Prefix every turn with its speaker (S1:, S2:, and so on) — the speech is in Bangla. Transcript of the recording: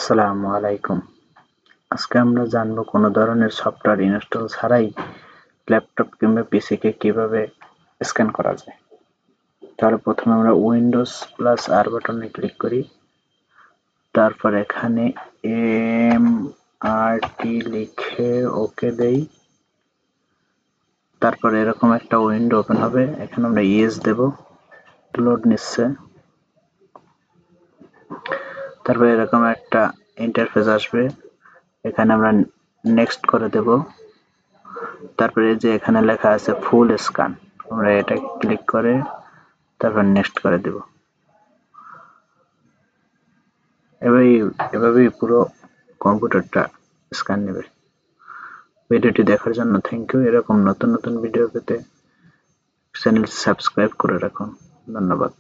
S1: আসসালামু আলাইকুম। আজকে আমরা জানবো কোনো ধরনের সফটওয়্যার ইনস্টল ছাড়াই ল্যাপটপ কিংবা পিসিকে কিভাবে স্ক্যান করা যায়। তাহলে প্রথমে আমরা উইন্ডোজ প্লাস আর বাটনে ক্লিক করি, তারপর এখানে MRT লিখে ওকে দেই। তারপর এরকম একটা উইন্ডো ওপেন হবে, এখানে আমরা ইয়েস দেব, লোড নিচ্ছে। তারপর এরকম একটা ইন্টারফেস আসবে, এখানে আমরা নেক্সট করে দেব। তারপরে যে এখানে লেখা আছে ফুল স্ক্যান, আমরা এটা ক্লিক করে তারপর নেক্সট করে দেব। এভাবেই পুরো কম্পিউটারটা স্ক্যান নেবে। ভিডিওটি দেখার জন্য থ্যাংক ইউ। এরকম নতুন নতুন ভিডিও পেতে চ্যানেলটি সাবস্ক্রাইব করে রাখুন। ধন্যবাদ।